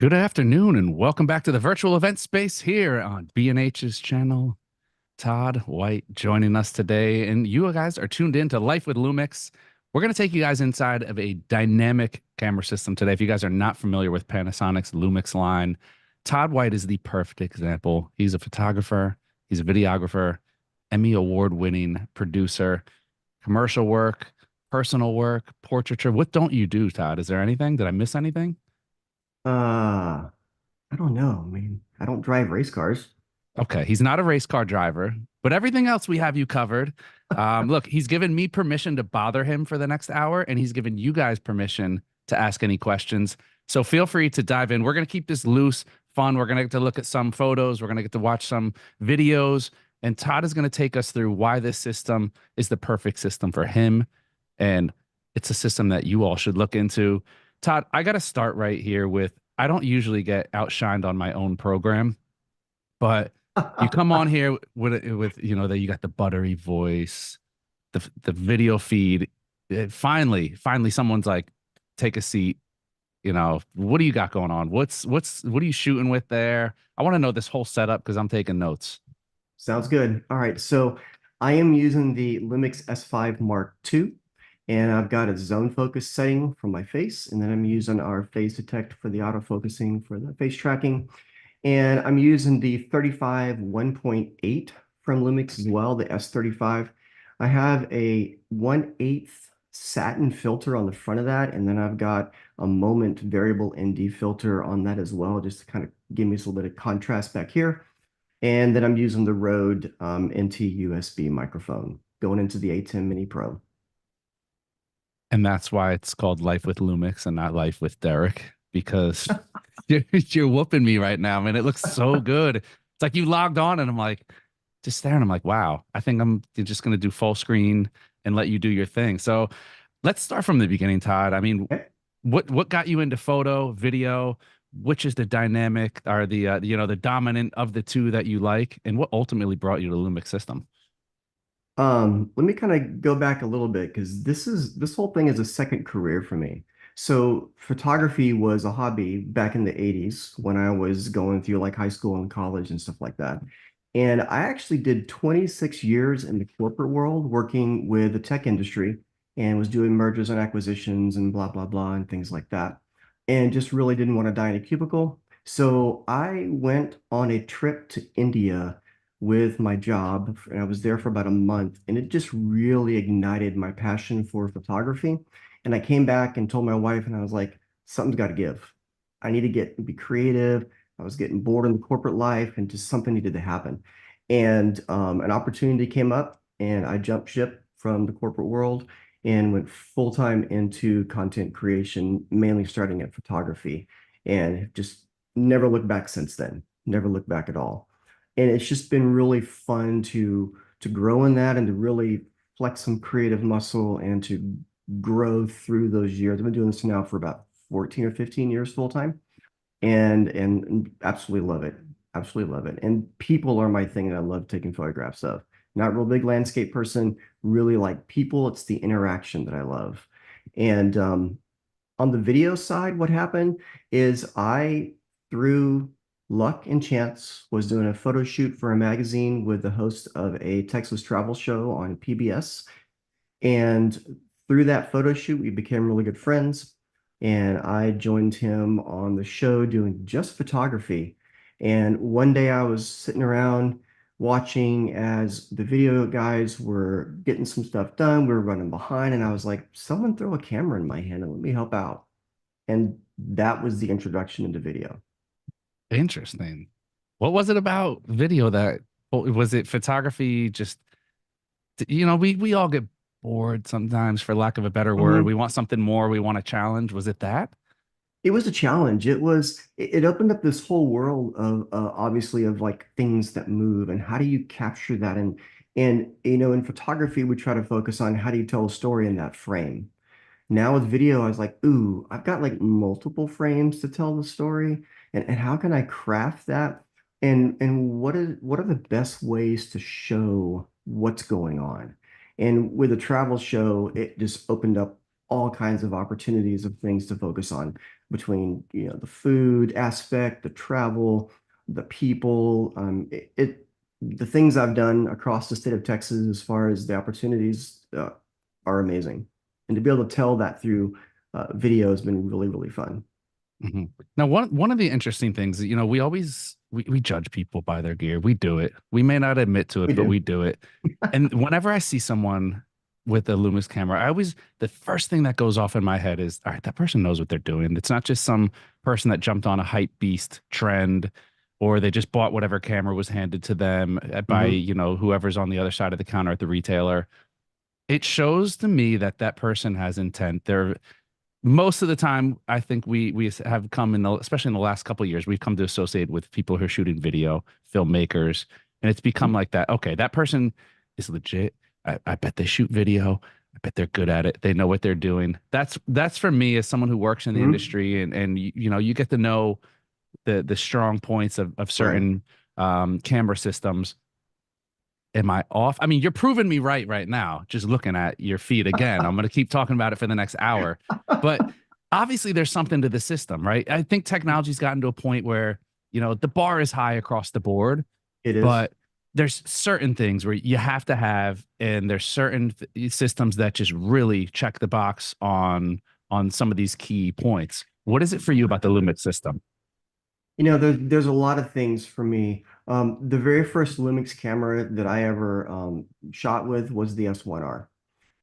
Good afternoon and welcome back to the virtual event space here on B&H's channel. Todd White joining us today, and you guys are tuned in to Life with Lumix. We're going to take you guys inside of a dynamic camera system today. If you guys are not familiar with Panasonic's Lumix line, Todd White is the perfect example. He's a photographer, he's a videographer, Emmy award-winning producer, commercial work, personal work, portraiture. What don't you do, Todd? Is there anything? Did I miss anything? Uh, I don't know. I mean, I don't drive race cars. Okay, he's not a race car driver, but everything else we have you covered. Look, he's given me permission to bother him for the next hour, and he's given you guys permission to ask any questions. So feel free to dive in. We're going to keep this loose, fun. We're going to get to look at some photos. We're going to get to watch some videos. And Todd is going to take us through why this system is the perfect system for him. And it's a system that you all should look into. Todd, I got to start right here with I don't usually get outshined on my own program, but you come on here with that you got the buttery voice, the video feed. Finally, someone's like, take a seat. What do you got going on? What are you shooting with there? I want to know this whole setup because I'm taking notes. Sounds good. All right, so I am using the Lumix S5 Mark II, and I've got a zone focus setting for my face, and then I'm using our phase detect for the autofocusing for the face tracking. And I'm using the 35 1.8 from Lumix as well, the S35. I have a 1/8 satin filter on the front of that, and then I've got a moment variable ND filter on that as well, just to kind of give me a little bit of contrast back here. And then I'm using the Rode NT USB microphone going into the A10 Mini Pro. And that's why it's called Life with Lumix and not Life with Derek, because you're whooping me right now, man. It looks so good. It's like you logged on and I'm like, just staring. I'm like, wow, I think I'm just going to do full screen and let you do your thing. So let's start from the beginning, Todd. I mean, Okay. what got you into photo, video? Which is the dynamic or the dominant of the two that you like, and what ultimately brought you to Lumix system? Let me kind of go back a little bit because this whole thing is a second career for me. So photography was a hobby back in the 80s when I was going through like high school and college and stuff like that. And I actually did 26 years in the corporate world working with the tech industry and was doing mergers and acquisitions and blah, blah, blah, and things like that. And just really didn't want to die in a cubicle. So I went on a trip to India with my job, and I was there for about a month, and it just really ignited my passion for photography. And I came back and told my wife, and I was like, something's got to give. I need to be creative. I was getting bored in the corporate life, and just something needed to happen. And an opportunity came up, and I jumped ship from the corporate world and went full time into content creation, mainly starting at photography, and just never looked back since then. Never looked back at all. And it's just been really fun to grow in that and to really flex some creative muscle and to grow through those years. I've been doing this now for about 14 or 15 years full time, and absolutely love it. Absolutely love it. And people are my thing that I love taking photographs of. Not a real big landscape person, really like people. It's the interaction that I love. And on the video side, what happened is I, through luck and chance, was doing a photo shoot for a magazine with the host of a Texas travel show on PBS. And through that photo shoot, we became really good friends. And I joined him on the show doing just photography. And one day I was sitting around watching as the video guys were getting some stuff done. We were running behind, and I was like, someone throw a camera in my hand and let me help out. And that was the introduction into video. Interesting. What was it about video that was it photography? Just we all get bored sometimes, for lack of a better word. We want something more. We want a challenge. Was it that? It was a challenge. It opened up this whole world of obviously of like things that move and how do you capture that, and in photography we try to focus on how do you tell a story in that frame. Now with video, I was like, ooh, I've got like multiple frames to tell the story, and how can I craft that? And what are the best ways to show what's going on? And with a travel show, it just opened up all kinds of opportunities of things to focus on. between, the food aspect, the travel, the people, the things I've done across the state of Texas as far as the opportunities are amazing. And to be able to tell that through video has been really, really fun. Mhm. Now, one of the interesting things, we always we judge people by their gear. We do it. We may not admit to We it, but do. we do it. And whenever I see someone with a Lumix camera, the first thing that goes off in my head is, all right, that person knows what they're doing. It's not just some person that jumped on a hype beast trend, or they just bought whatever camera was handed to them by, Hmm. whoever's on the other side of the counter at the retailer. It shows to me that that person has intent. They're Most of the time, I think we have come especially in the last couple of years, we've come to associate with people who are shooting video, filmmakers, and it's become like that. Okay, that person is legit. I bet they shoot video. I bet they're good at it. They know what they're doing. That's for me as someone who works in the Hmm. industry, and you get to know the strong points of Right. certain camera systems. Am I off? I mean, you're proving me right now, just looking at your feed again. I'm going to keep talking about it for the next hour. But obviously, there's something to the system, right? I think technology's gotten to a point where, the bar is high across the board, It is. but there's certain things where you have to have, and there's certain systems that just really check the box on some of these key points. What is it for you about the Lumix system? There's a lot of things for me. The very first Lumix camera that I ever shot with was the S1R.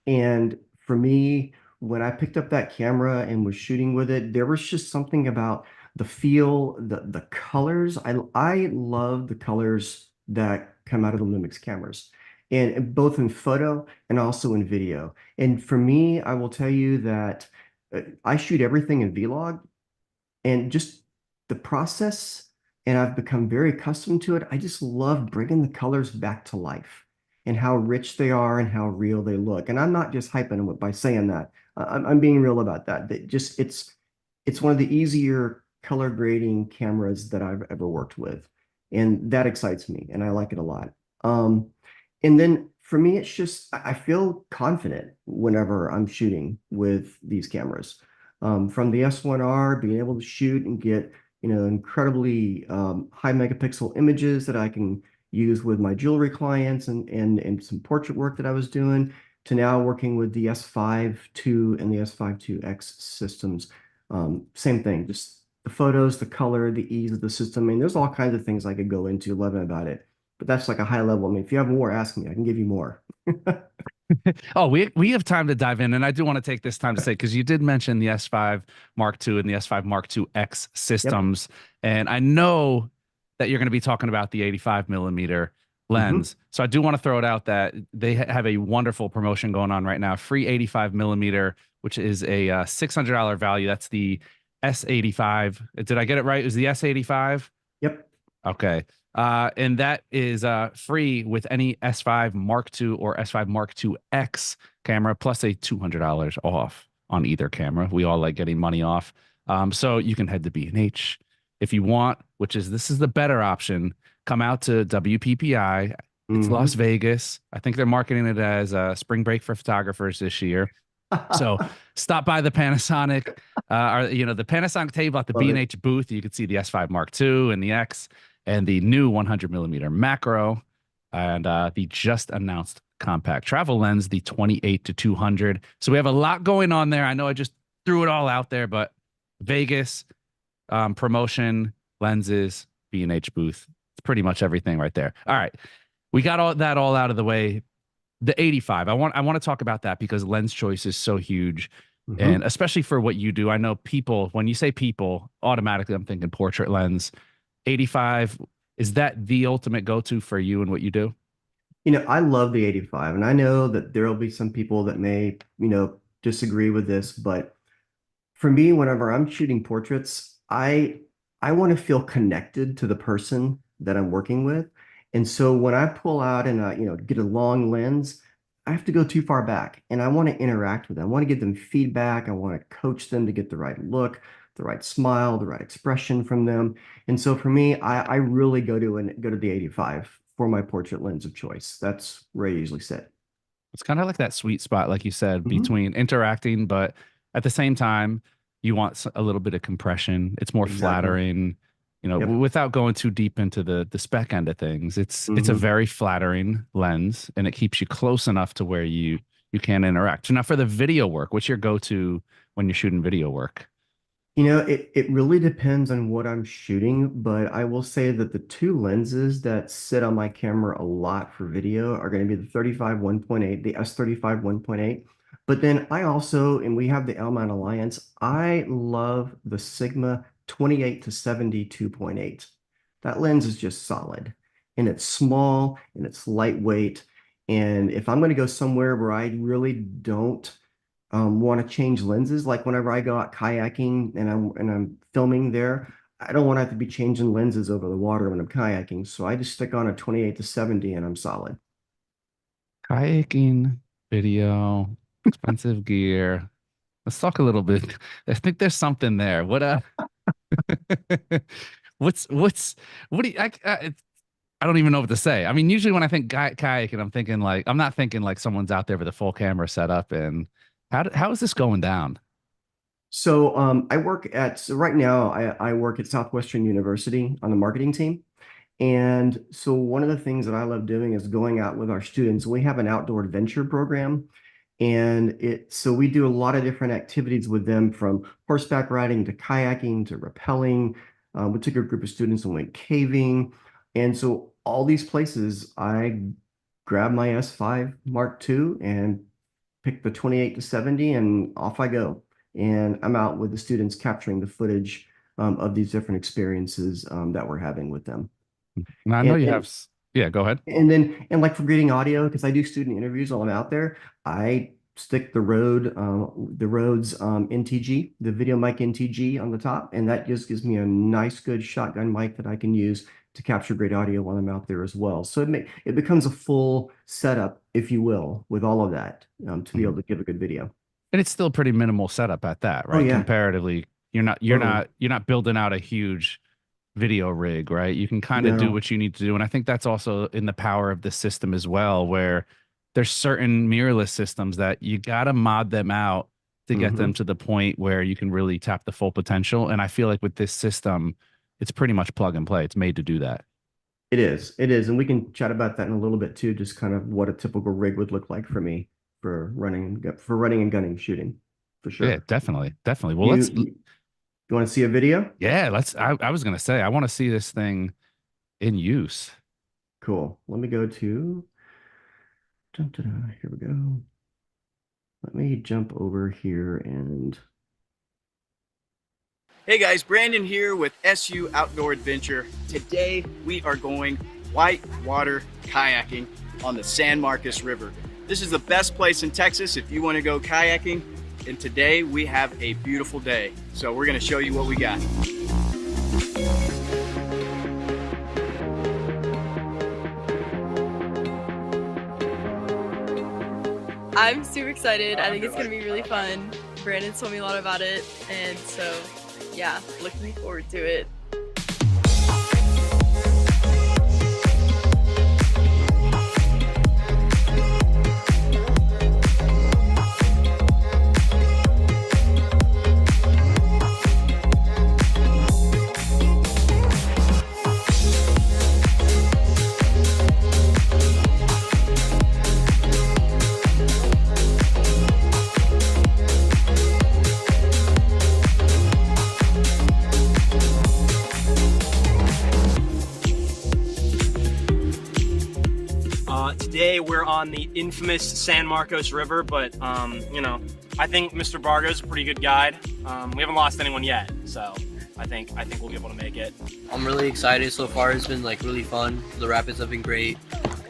And for me, when I picked up that camera and was shooting with it, there was just something about the feel, the colors. I love the colors that come out of the Lumix cameras, and both in photo and also in video. And for me, I will tell you that I shoot everything in Vlog, and just the process, and I've become very accustomed to it. I just love bringing the colors back to life and how rich they are and how real they look. And I'm not just hyping them by saying that. I'm being real about that. That just it's one of the easier color grading cameras that I've ever worked with, and that excites me, and I like it a lot. And then for me, it's just I feel confident whenever I'm shooting with these cameras. From the S1R, being able to shoot and get, incredibly high megapixel images that I can use with my jewelry clients and some portrait work that I was doing, to now working with the S5 II and the S5 IIX systems. Same thing, just the photos, the color, the ease of the system. I mean, there's all kinds of things I could go into loving about it, but that's like a high level. I mean, if you have more, ask me. I can give you more. Oh, we have time to dive in, and I do want to take this time to say, because you did mention the S5 Mark II and the S5 Mark IIX Yep. systems, and I know that you're going to be talking about the 85 millimeter Hmm. lens. So I do want to throw it out that they have a wonderful promotion going on right now, free 85 millimeter, which is a $600 value. That's the S85. Did I get it right? Is the S85? Yep. Okay. And that is free with any S5 Mark II or S5 Mark IIX camera, plus a $200 off on either camera. We all like getting money off. So you can head to B&H if you want, this is the better option. Come out to WPPI. It's Las Hmm. Vegas. I think they're marketing it as a spring break for photographers this year. So stop by the Panasonic, or the Panasonic table at the Love it. B&H booth. You can see the S5 Mark II and the X and the new 100 millimeter macro, and the just announced compact travel lens, the 28 to 200. So we have a lot going on there. I know I just threw it all out there, but Vegas, promotion, lenses, B&H booth. It's pretty much everything right there. All right. We got all that all out of the way. The 85. I want to talk about that because lens choice is so huge. And Hmm. especially for what you do, I know people, when you say people, automatically I'm thinking portrait lens. 85, is that the ultimate go-to for you and what you do? I love the 85, and I know that there'll be some people that may, disagree with this, but for me, whenever I'm shooting portraits, I want to feel connected to the person that I'm working with. And so when I pull out and get a long lens, I have to go too far back, and I want to interact with them. I want to give them feedback. I want to coach them to get the right look, the right smile, the right expression from them. And so for me, I really go to the 85 for my portrait lens of choice. That's where I usually sit. It's kind of like that sweet spot, like you said, Hmm. between interacting, but at the same time, you want a little bit of compression. It's more Exactly. flattering, Yep. without going too deep into the spec end of things. It's a Hmm. very flattering lens, and it keeps you close enough to where you can interact. So now for the video work, what's your go-to when you're shooting video work? It really depends on what I'm shooting, but I will say that the two lenses that sit on my camera a lot for video are going to be the 35 1.8, the S35 1.8. But then I also, and we have the L-mount Alliance, I love the Sigma 28 to 70 2.8. That lens is just solid, and it's small and it's lightweight. And if I'm going to go somewhere where I really don't want to change lenses. Like whenever I go out kayaking and I'm filming there, I don't want to have to be changing lenses over the water when I'm kayaking. So I just stick on a 28 to 70 and I'm solid. Kayaking, video, expensive gear. Let's talk a little bit. I think there's something there. What's what do you I don't even know what to say. I mean, usually when I think kayaking, I'm thinking like I'm not thinking like someone's out there with a full camera set up. And how is this going down? So so right now I work at Southwestern University on the marketing team. And so one of the things that I love doing is going out with our students. We have an outdoor adventure program. And so we do a lot of different activities with them from horseback riding to kayaking to rappelling. We took a group of students and went caving. And so all these places, I grab my S5 Mark II and pick the 28 to 70 and off I go. And I'm out with the students capturing the footage of these different experiences that we're having with them. And I know And, you have, and yeah, go ahead. and like for grading audio, because I do student interviews while I'm out there, I stick the Rhodes NTG, the video mic NTG on the top, and that just gives me a nice, good shotgun mic that I can use to capture great audio while I'm out there as well. So it becomes a full setup, if you will, with all of that to be able Mhm. to give a good video. And it's still pretty minimal setup at that, Oh right? yeah, Comparatively, you're not you're totally. not you're not building out a huge video rig, right? You can kind of do No. what you need to do. And I think that's also in the power of the system as well, where there's certain mirrorless systems that you got to mod them out to get them Hmm. to the point where you can really tap the full potential. And I feel like with this system, it's pretty much plug and play. It's made to do that. It is. It is. And we can chat about that in a little bit too, just kind of what a typical rig would look like for me for running and gunning shooting, for Yeah, sure. definitely. Definitely. Well, You want to see a video? yeah, I was going to say, I want to see this thing in use. Cool. Let me go to dun, dun, dun, here we go. Let me jump over here and Hey guys, Brandon here with SU Outdoor Adventure. Today we are going whitewater kayaking on the San Marcos River. This is the best place in Texas if you want to go kayaking, and today we have a beautiful day. So we're going to show you what we got. I'm super excited. I think it's gonna be really fun. Brandon told me a lot about it, and so yeah, looking forward to it. Today we're on the infamous San Marcos River, but I think Mr. Bargo's a pretty good guide. We haven't lost anyone yet, so I think we'll be able to make it. I'm really excited so far. It's been like really fun. The rapids have been great,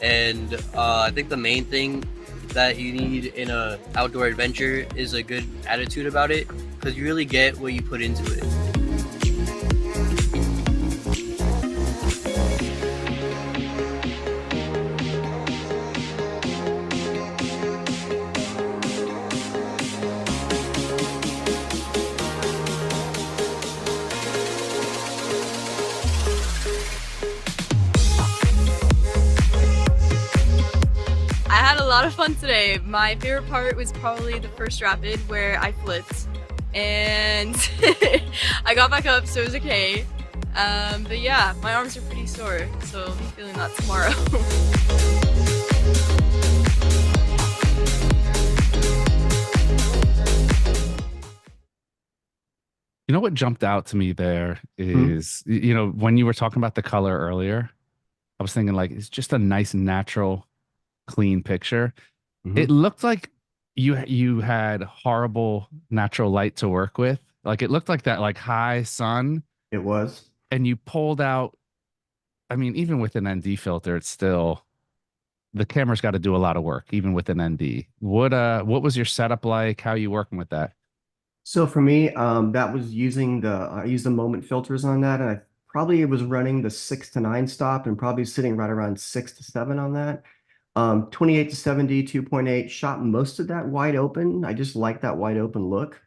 and I think the main thing that you need in a outdoor adventure is a good attitude about it, because you really get what you put into it. I had a lot of fun today. My favorite part was probably the first rapid where I flipped. and I got back up, so it was okay. But yeah, my arms are pretty sore, so I'll be feeling that tomorrow. You know what jumped out to me there Mhm. is, you know, when you were talking about the color earlier, I was thinking like it's just a nice, natural, clean picture. It Mhm. looked like you had horrible natural light to work with. Like it looked like that like high sun, It was. and you pulled out. I mean, even with an ND filter, it's still the camera's got to do a lot of work, even with an ND. What was your setup like? How are you working with that? So for me, that was using I used the moment filters on that, and I probably was running the 6 to 9 stop and probably sitting right around 6 to 7 on that. 28 to 70, 2.8, shot most of that wide open. I just like that wide open look.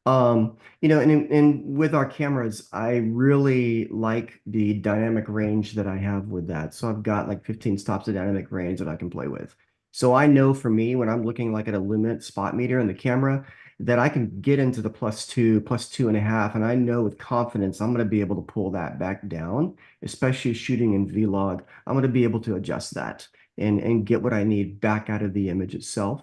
And with our cameras, I really like the dynamic range that I have with that. So I've got like 15 stops of dynamic range that I can play with. So I know for me, when I'm looking like at a limit spot meter in the camera, that I can get into the +2, +2.5, and I know with confidence I'm going to be able to pull that back down, especially shooting in vlog. I'm going to be able to adjust that and get what I need back out of the image itself.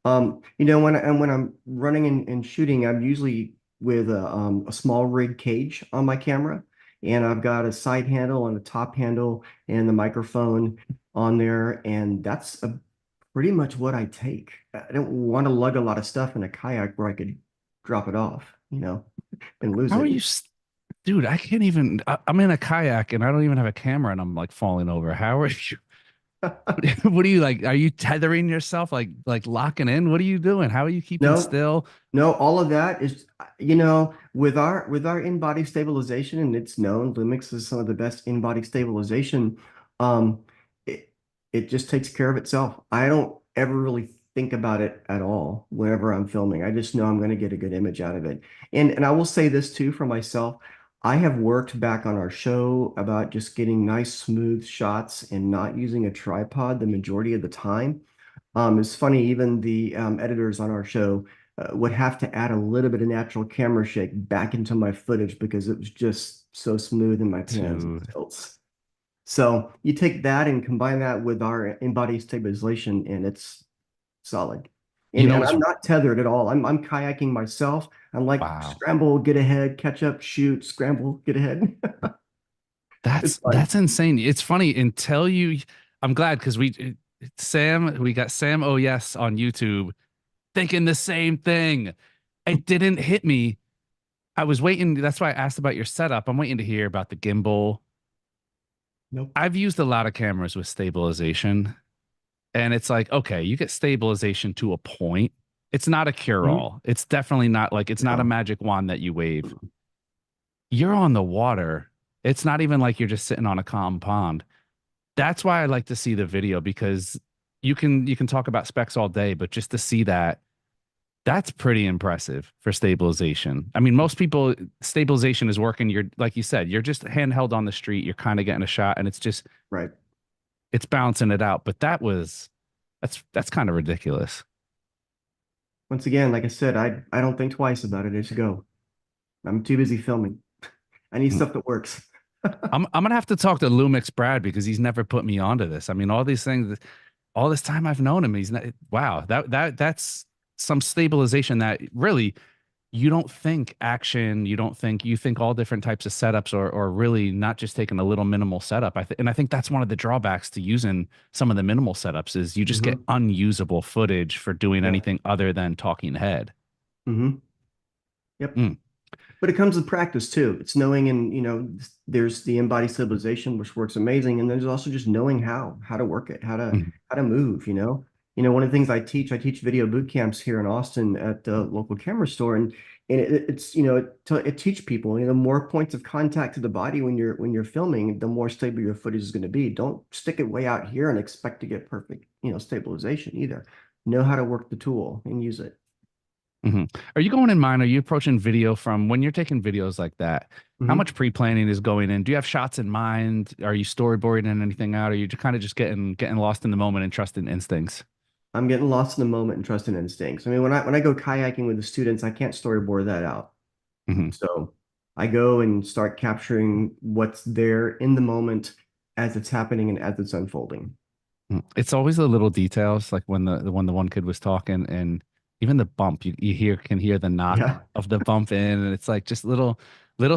When I'm running and shooting, I'm usually with a small rig cage on my camera, and I've got a side handle and a top handle and the microphone on there, and that's pretty much what I take. I don't want to lug a lot of stuff in a kayak where I could drop it off, and lose How are it. you, dude? I can't even. I'm in a kayak and I don't even have a camera, and I'm like falling over. How are you? What are you like? Are you tethering yourself, like locking in? What are you doing? How are you keeping No, still? no, all of that is, with our in-body stabilization, and it's known, Lumix is some of the best in-body stabilization. Um, it it just takes care of itself. I don't ever really think about it at all whenever I'm filming. I just know I'm going to get a good image out of it. And I will say this too for myself. I have worked back on our show about just getting nice, smooth shots and not using a tripod the majority of the time. It's funny, even the editors on our show would have to add a little bit of natural camera shake back into my footage because it was just so smooth in my pans and Dude, tilts. So you take that and combine that with our in-body stabilization, and it's solid. you know And it's I'm not tethered at all. I'm kayaking myself. I'm like wow. scramble, get ahead, catch up, shoot, scramble, get ahead. It's fun. That's insane. It's funny until you. I'm glad because we got Sam. Oh yes, on YouTube, thinking the same thing. It didn't hit me. I was waiting. That's why I asked about your setup. I'm waiting to hear about the gimbal. Nope. I've used a lot of cameras with stabilization, and it's like, okay, you get stabilization to a point. It's not a Mhm. cure-all. It's definitely not like it's not a No. magic wand that you wave. You're on the water. It's not even like you're just sitting on a calm pond. That's why I like to see the video because you can talk about specs all day, but just to see that, that's pretty impressive for stabilization. I mean, most people stabilization is working. You're like you said, you're just handheld on the street. You're kind of getting a shot, and Right. it's balancing it out. But that's kind of ridiculous. Once again, like I said, I don't think twice about it. I just go. I'm too busy filming. I need Mm. stuff that works. I'm gonna have to talk to Lumix Brad because he's never put me onto this. I mean, all these things, all this time I've known him, he's not. Wow, that's some stabilization that really you don't think action, you think all different types of setups, or really not just taking a little minimal setup. And I think that's one of the drawbacks to using some of the minimal setups is you just get Hmm. unusable footage for doing Yeah. anything other than talking head. Hmm. Yep. Mm, But it comes with practice too. It's knowing, and there's the embodied stabilization, which works amazing, and there's also just knowing how to work it, mm, how to move. One of the things I teach video boot camps here in Austin at the local camera store, and it's it teach people, the more points of contact to the body when you're filming, the more stable your footage is going to be. Don't stick it way out here and expect to get perfect, stabilization either. Know how to work the tool and use it. mhm. Are you going in mind? Are you approaching video from when you're taking videos like that? How Mhm. much pre-planning is going in? Do you have shots in mind? Are you storyboarding anything out? Or are you kind of just getting lost in the moment and trusting instincts? I'm getting lost in the moment and trust and instincts. I mean, when I go kayaking with the students, I can't storyboard that out. Mhm. So I go and start capturing what's there in the moment as it's happening and as it's unfolding. It's always the little details, like when the one kid was talking, and even the bump, you can hear the knock Yeah. of the bump in, and it's like just little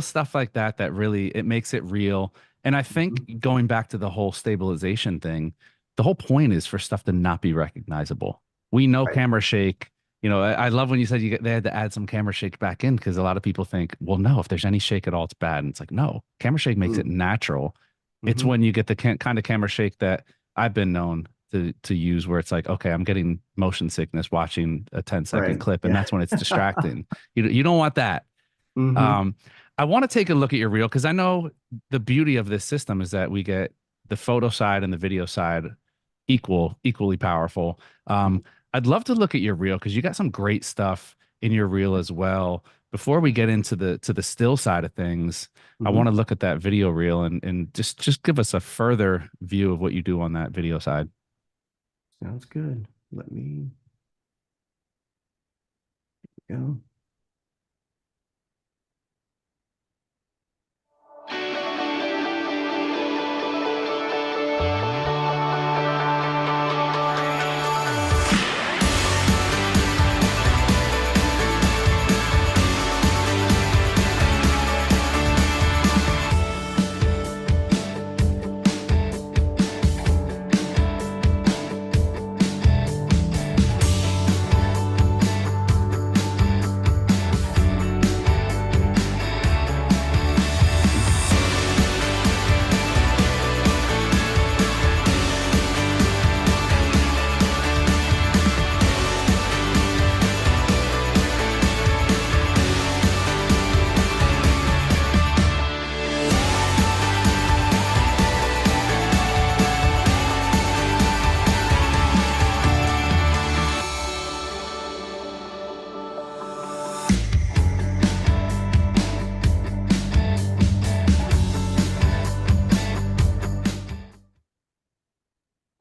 stuff like that that really it makes it real. And I Mhm. think going back to the whole stabilization thing, the whole point is for stuff to not be recognizable. We know Right. camera shake. I love when you said they had to add some camera shake back in because a lot of people think, well, no, if there's any shake at all, it's bad. And it's like, no, camera shake makes it Mm. natural. It's Hmm. when you get the kind of camera shake that I've been known to use where it's like, okay, I'm getting motion sickness watching a 10-second Right. clip, and Yeah. that's when it's distracting. You don't want that. Hmm. Um, I want to take a look at your reel because I know the beauty of this system is that we get the photo side and the video side equally powerful. I'd love to look at your reel because you got some great stuff in your reel as well. Before we get into the still side of things, I want Hmm. to look at that video reel and just give us a further view of what you do on that video side. Sounds good. Let me go.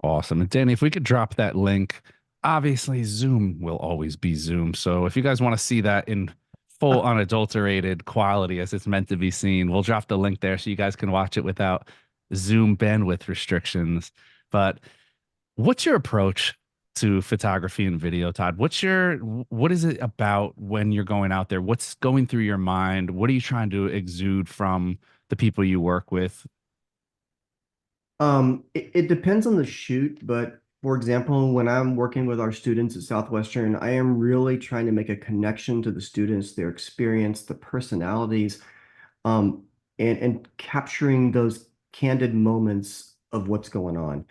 Awesome. And Danny, if we could drop that link, obviously Zoom will always be Zoom. So if you guys want to see that in full unadulterated quality as it's meant to be seen, we'll drop the link there so you guys can watch it without Zoom bandwidth restrictions. But what's your approach to photography and video, Todd? What is it about when you're going out there? What's going through your mind? What are you trying to exude from the people you work with? It depends on the shoot, but for example, when I'm working with our students at Southwestern, I am really trying to make a connection to the students, their experience, the personalities, um, and capturing those candid moments of what's going on.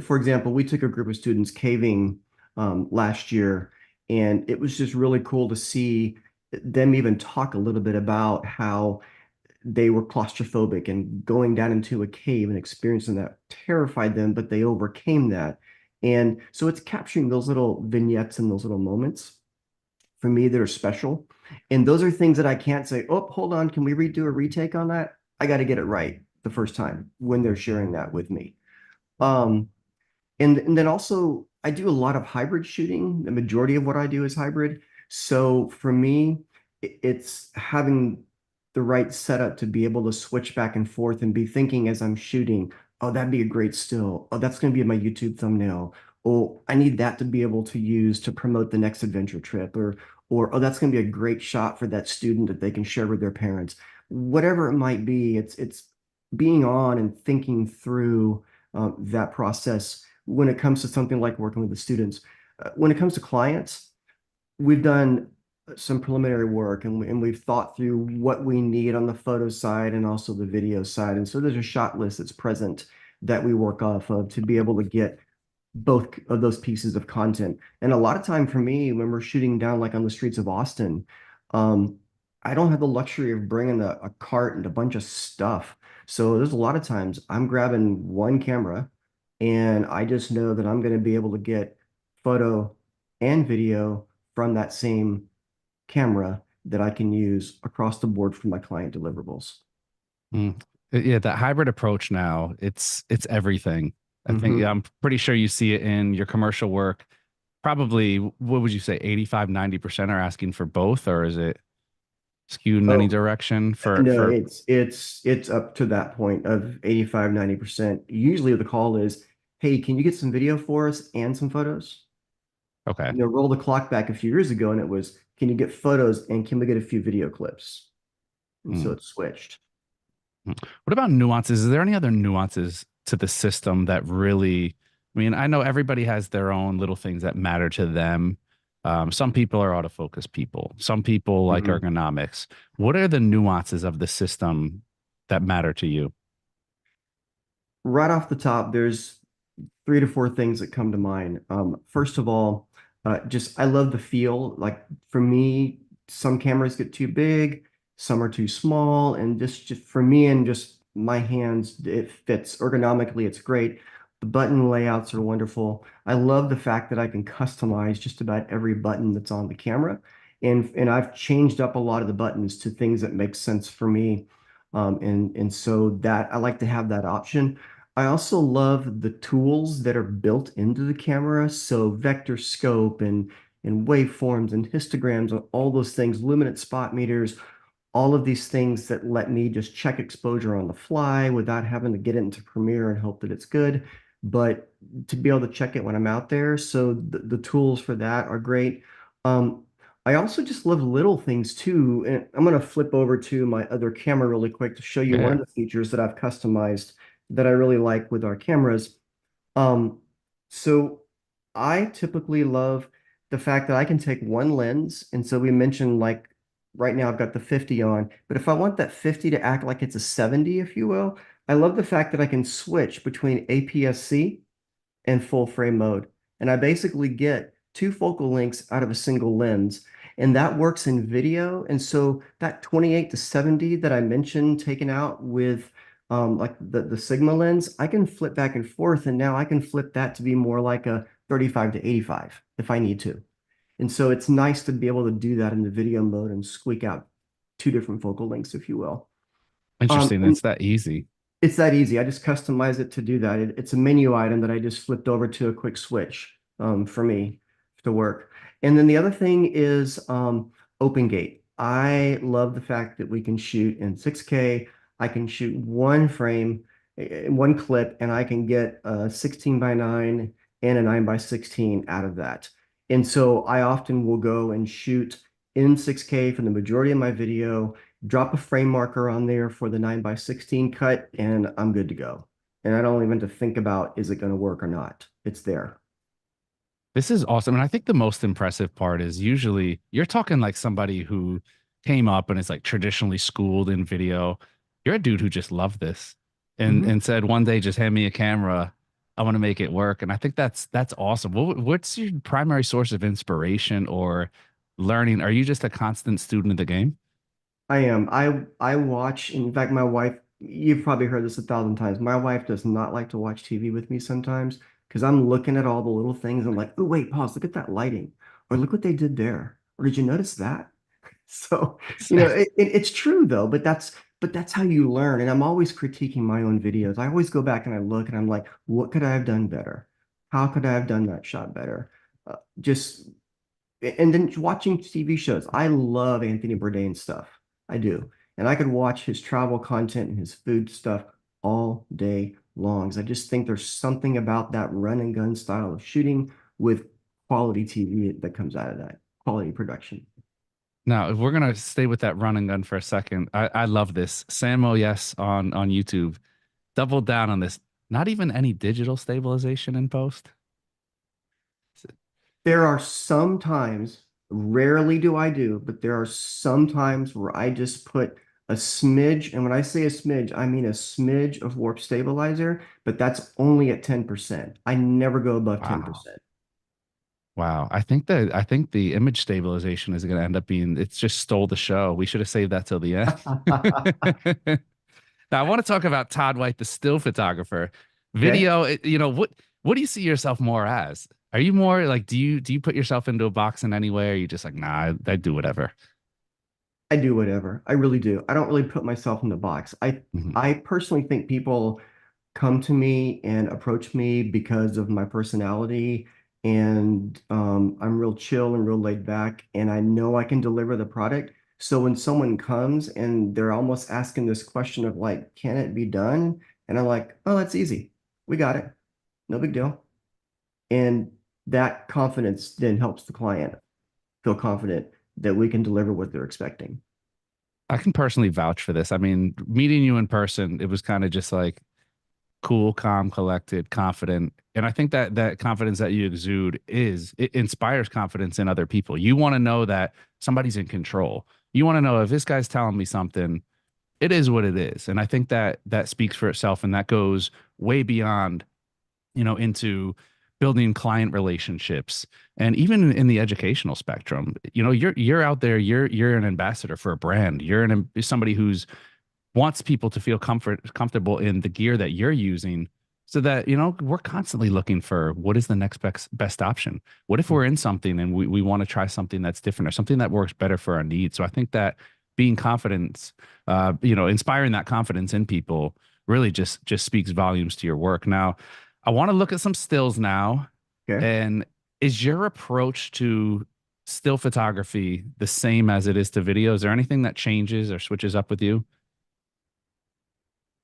For example, we took a group of students caving last year, and it was just really cool to see them even talk a little bit about how they were claustrophobic and going down into a cave and experiencing that terrified them, but they overcame that. And so it's capturing those little vignettes and those little moments for me that are special. And those are things that I can't say, oh, hold on, can we redo a retake on that? I got to get it right the first time when they're sharing that with me. Um, and then also I do a lot of hybrid shooting. The majority of what I do is hybrid. So for me, it's having the right setup to be able to switch back and forth and be thinking as I'm shooting, oh, that'd be a great still. Oh, that's going to be my YouTube thumbnail. Oh, I need that to be able to use to promote the next adventure trip, or oh, that's going to be a great shot for that student that they can share with their parents. Whatever it might be, it's being on and thinking through that process when it comes to something like working with the students. When it comes to clients, we've done some preliminary work and we've thought through what we need on the photo side and also the video side. And so there's a shot list that's present that we work off of to be able to get both of those pieces of content. And a lot of time for me, when we're shooting down like on the streets of Austin, um, I don't have the luxury of bringing a cart and a bunch of stuff. So there's a lot of times I'm grabbing one camera and I just know that I'm going to be able to get photo and video from that same camera that I can use across the board for my client deliverables. Mm. Yeah, that hybrid approach now, it's everything. I think I'm pretty sure you see it in your commercial work. Probably, what would you say, 85-90% are asking for both, or is it skewed in any Oh, direction no, for it's up to that point of 85-90%. Usually the call is, hey, can you get some video for us and some photos? okay. Roll the clock back a few years ago and it was, can you get photos and can we get a few video clips? And so Hmm. it's switched. What about nuances? Is there any other nuances to the system that really, I mean, I know everybody has their own little things that matter to them. Some people are autofocus people. Some people like Mhm. ergonomics. What are the nuances of the system that matter to you? Right off the top, there's 3 to 4 things that come to mind. First of all, just I love the feel. Like for me, some cameras get too big, some are too small, and just for me and just my hands, it fits ergonomically. It's great. The button layouts are wonderful. I love the fact that I can customize just about every button that's on the camera, and I've changed up a lot of the buttons to things that make sense for me. And so that I like to have that option. I also love the tools that are built into the camera. So vector scope and waveforms and histograms and all those things, luminance spot meters, all of these things that let me just check exposure on the fly without having to get it into Premiere and hope that it's good, but to be able to check it when I'm out there. So the tools for that are great. Um, I also just love little things too. And I'm going to flip over to my other camera really quick to show you one Yeah. of the features that I've customized that I really like with our cameras. Um, so I typically love the fact that I can take one lens. And so we mentioned like right now I've got the 50 on, but if I want that 50 to act like it's a 70, if you will, I love the fact that I can switch between APS-C and full frame mode. And I basically get 2 focal lengths out of a single lens. And that works in video. And so that 28-70 that I mentioned taken out with like the Sigma lens, I can flip back and forth. And now I can flip that to be more like a 35-85 if I need to. And so it's nice to be able to do that in the video mode and squeak out 2 different focal lengths, if you will. Interesting. And It's that easy. it's that easy. I just customize it to do that. It's a menu item that I just flipped over to a quick switch for me to work. And then the other thing is open gate. I love the fact that we can shoot in 6K. I can shoot one frame, one clip, and I can get a 16:9 and a 9:16 out of that. And so I often will go and shoot in 6K for the majority of my video, drop a frame marker on there for the 9:16 cut, and I'm good to go. And I don't even have to think about, is it going to work or not? It's there. This is awesome. And I think the most impressive part is usually you're talking like somebody who came up and is like traditionally schooled in video. You're a dude who just loved this Mhm. and said one day just hand me a camera. I want to make it work. And I think that's awesome. What's your primary source of inspiration or learning? Are you just a constant student of the game? I am. I watch, in fact, my wife, you've probably heard this 1,000 times. My wife does not like to watch TV with me sometimes because I'm looking at all the little things. I'm like, oh, wait, pause, look at that lighting. Or look what they did there. Or did you notice that? So, it's true though, but that's how you learn. And I'm always critiquing my own videos. I always go back and I look and I'm like, what could I have done better? How could I have done that shot better? Just and then watching TV shows. I love Anthony Bourdain stuff. I do. And I could watch his travel content and his food stuff all day long. I just think there's something about that run and gun style of shooting with quality TV that comes out of that quality production. Now, if we're gonna stay with that run and gun for a second, I love this. Samo, yes, on YouTube. Double down on this. Not even any digital stabilization in post. There are some times, rarely do I do, but there are some times where I just put a smidge, and when I say a smidge, I mean a smidge of warp stabilizer, but that's only at 10%. I never go above Wow. 10%. Wow. I think the image stabilization is going to end up being it's just stole the show. We should have saved that till the end. Now I want to talk about Todd White, the still photographer. Okay. Video, what do you see yourself more as? Are you more like do you put yourself into a box in any way? Or are you just like, nah, I do whatever? I do whatever. I really do. I don't really put myself in the box. I Mhm. I personally think people come to me and approach me because of my personality, and I'm real chill and real laid back, and I know I can deliver the product. So when someone comes and they're almost asking this question of like, can it be done? And I'm like, oh, that's easy. We got it. No big deal. And that confidence then helps the client feel confident that we can deliver what they're expecting. I can personally vouch for this. I mean, meeting you in person, it was kind of just like cool, calm, collected, confident. And I think that that confidence that you exude it inspires confidence in other people. You want to know that somebody's in control. You want to know if this guy's telling me something, it is what it is. And I think that that speaks for itself, and that goes way beyond, into building client relationships, and even in the educational spectrum. You're out there, you're an ambassador for a brand. Somebody who's wants people to feel comfortable in the gear that you're using, so that we're constantly looking for what is the next best option. What if we're in something and we want to try something that's different, or something that works better for our needs? So I think that being confident, inspiring that confidence in people really just speaks volumes to your work. Now, I want to look at some stills now. Okay. And is your approach to still photography the same as it is to video? Is there anything that changes or switches up with you?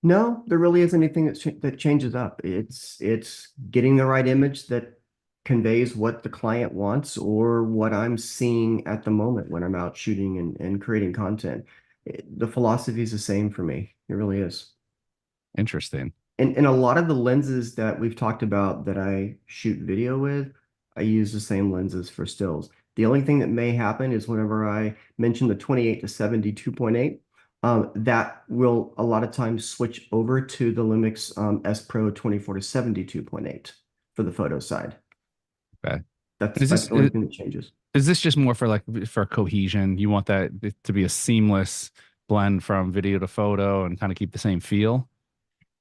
No, there really isn't anything that changes up. It's getting the right image that conveys what the client wants or what I'm seeing at the moment when I'm out shooting and creating content. The philosophy is the same for me. It really is. Interesting. And a lot of the lenses that we've talked about that I shoot video with, I use the same lenses for stills. The only thing that may happen is whenever I mention the 28 to 70 2.8, that will a lot of times switch over to the Lumix S Pro 24 to 70 2.8 for the photo side. Okay. That's the only thing that changes. Is this just more for cohesion? You want that to be a seamless blend from video to photo and kind of keep the same feel?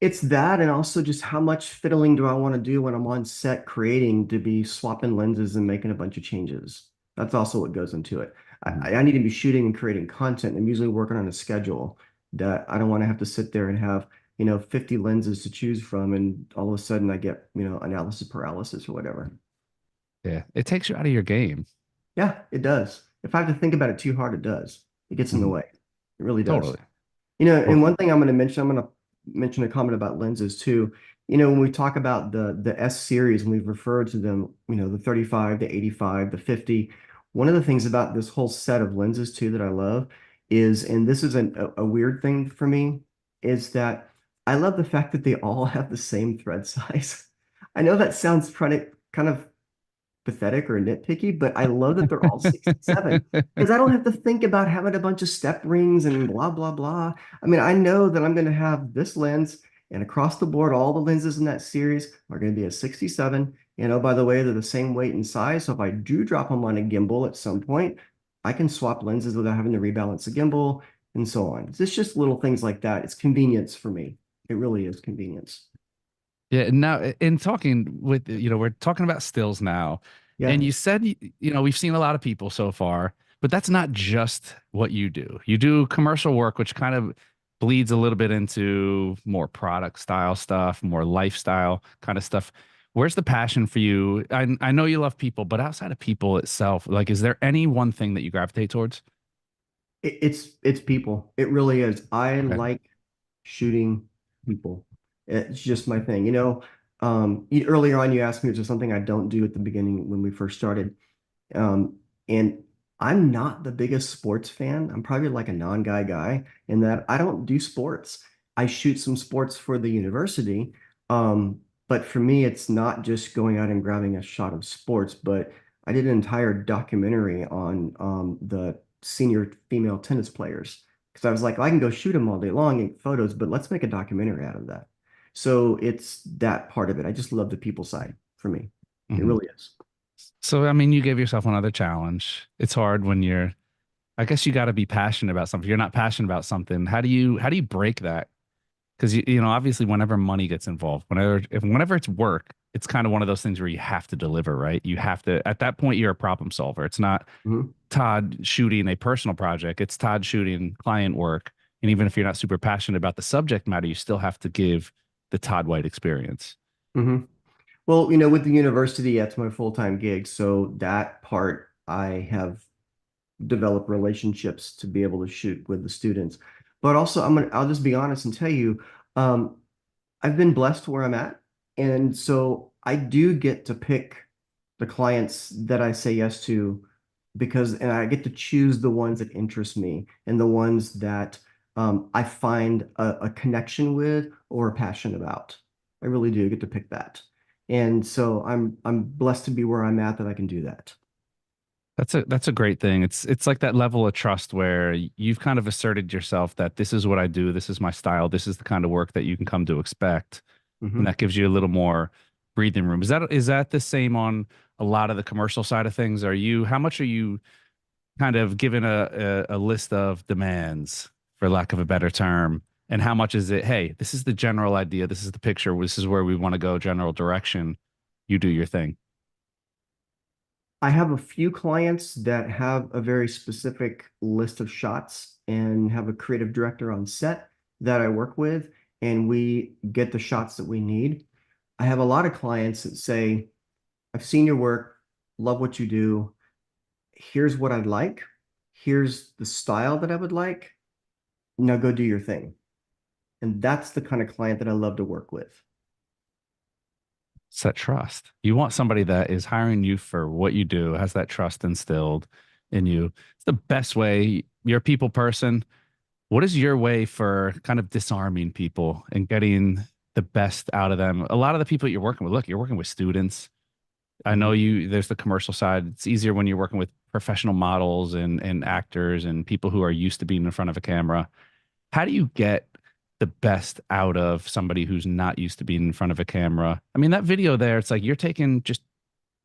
It's that, and also just how much fiddling do I want to do when I'm on set creating to be swapping lenses and making a bunch of changes. That's also what goes into it. I need to be shooting and creating content. I'm usually working on a schedule that I don't want to have to sit there and have, 50 lenses to choose from, and all of a sudden I get, analysis paralysis or whatever. Yeah, it takes you out of your game. Yeah, it does. If I have to think about it too hard, it does. It gets in the way. It really does. Totally. And one thing I'm going to mention a comment about lenses too. When we talk about the S series and we've referred to them, the 35, the 85, the 50, one of the things about this whole set of lenses too that I love is, and this is a weird thing for me, is that I love the fact that they all have the same thread size. I know that sounds kind of pathetic or nitpicky, but I love that they're all 67 because I don't have to think about having a bunch of step rings and blah, blah, blah. I mean, I know that I'm going to have this lens, and across the board, all the lenses in that series are going to be a 67. By the way, they're the same weight and size. So if I do drop them on a gimbal at some point, I can swap lenses without having to rebalance the gimbal and so on. It's just little things like that. It's convenience for me. It really is convenience. Yeah. Now, in talking with, we're talking about stills now. Yeah. And you said, we've seen a lot of people so far, but that's not just what you do. You do commercial work, which kind of bleeds a little bit into more product style stuff, more lifestyle kind of stuff. Where's the passion for you? I know you love people, but outside of people itself, like, is there any one thing that you gravitate towards? It's people. It really is. I Okay. like shooting people. It's just my thing. Earlier on, you asked me, is there something I don't do at the beginning when we first started? And I'm not the biggest sports fan. I'm probably like a guy in that I don't do sports. I shoot some sports for the university. But for me, it's not just going out and grabbing a shot of sports, but I did an entire documentary on the senior female tennis players because I was like, I can go shoot them all day long and get photos, but let's make a documentary out of that. So it's that part of it. I just love the people side for me. It really is. So, I mean, you gave yourself another challenge. It's hard when I guess you got to be passionate about something. You're not passionate about something. How do you break that? Because obviously, whenever money gets involved, whenever it's work, it's kind of one of those things where you have to deliver, right? You have to. At that point, you're a problem solver. It's not Todd shooting a personal project. It's Todd shooting client work. And even if you're not super passionate about the subject matter, you still have to give the Todd White experience? Hmm. Well, you know, with the university, that's my full-time gig. So that part, I have developed relationships to be able to shoot with the students. But also, I'll just be honest and tell you, um, I've been blessed where I'm at. And so I do get to pick the clients that I say yes to and I get to choose the ones that interest me and the ones that I find a connection with or a passion about. I really do get to pick that. And so I'm blessed to be where I'm at that I can do that. That's a great thing. It's like that level of trust where you've kind of asserted yourself that this is what I do, this is my style, this is the kind of work that you can come to expect, and Hmm. that gives you a little more breathing room. Is that the same on a lot of the commercial side of things? How much are you kind of given a list of demands, for lack of a better term, and how much is it, hey, this is the general idea, this is the picture, this is where we want to go, general direction, you do your thing. I have a few clients that have a very specific list of shots and have a creative director on set that I work with, and we get the shots that we need. I have a lot of clients that say, I've seen your work, love what you do. Here's what I'd like. Here's the style that I would like. Now go do your thing. And that's the kind of client that I love to work with. It's that trust. You want somebody that is hiring you for what you do, has that trust instilled in you. It's the best way. You're a people person. What is your way for kind of disarming people and getting the best out of them? A lot of the people you're working with, look, you're working with students. I know there's the commercial side. It's easier when you're working with professional models and actors and people who are used to being in front of a camera. How do you get the best out of somebody who's not used to being in front of a camera? I mean, that video there, it's like you're taking just,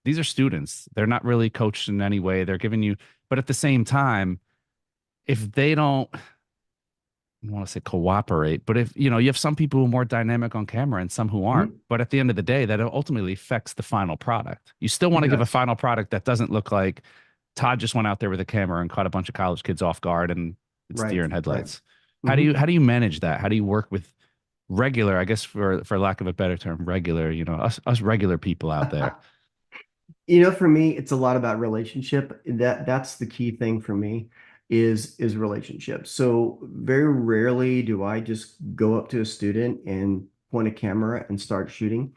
these are students. They're not really coached in any way. They're giving you, but at the same time, if they don't, I want to say cooperate, but if you have some people who are more dynamic on camera and some who aren't, Mhm. but at the end of the day, that ultimately affects the final product. You still want to give a Yes. final product that doesn't look like Todd just went out there with a camera and caught a bunch of college kids off guard and it's deer Right, in right. headlights. How do Mhm. you manage that? How do you work with regular, I guess for lack of a better term, regular, us regular people out there? You know, for me, it's a lot about relationship. That's the key thing for me is relationships. So very rarely do I just go up to a student and point a camera and start shooting.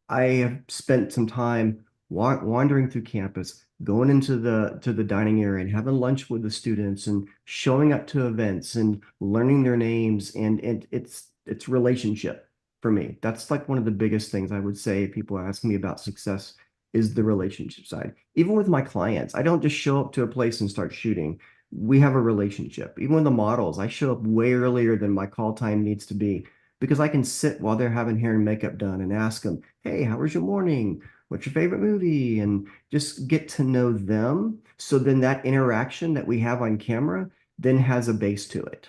I have spent some time wandering through campus, going into the dining area and having lunch with the students and showing up to events and learning their names and it's relationship for me. That's like one of the biggest things I would say if people ask me about success is the relationship side. Even with my clients, I don't just show up to a place and start shooting. We have a relationship. Even with the models, I show up way earlier than my call time needs to be because I can sit while they're having hair and makeup done and ask them, hey, how was your morning? What's your favorite movie? And just get to know them. So then that interaction that we have on camera then has a base to it.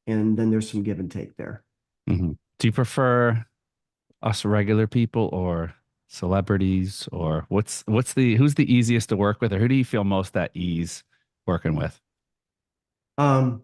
And then there's some give and take there. Mhm. Do you prefer us regular people or celebrities, or who's the easiest to work with, or who do you feel most at ease working with? Um,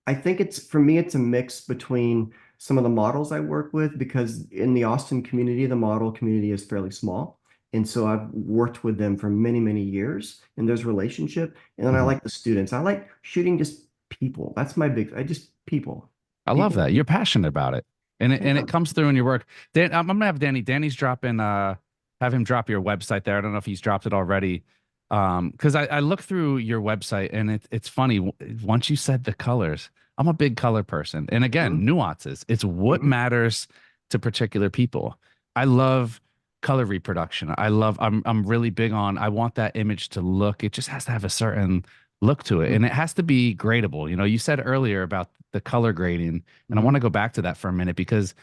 I think for me, it's a mix between some of the models I work with because in the Austin community, the model community is fairly small. And so I've worked with them for many, many years and there's relationship. And then I Mhm. like the students. I like shooting just people. That's my I just people. I love People. that. You're passionate about it. And it Yeah. comes through in your work. Dan, I'm gonna have Danny's dropping have him drop your website there. I don't know if he's dropped it already. Because I looked through your website and it's funny. Once you said the colors, I'm a big color person. And again, Mhm. nuances. It's what Mhm. matters to particular people. I love color reproduction. I'm really big on I want that image to look, it just has to have a certain look to it. And Mhm. it has to be gradable. You said earlier about the color grading, and I want to Mhm. go back to that for a minute because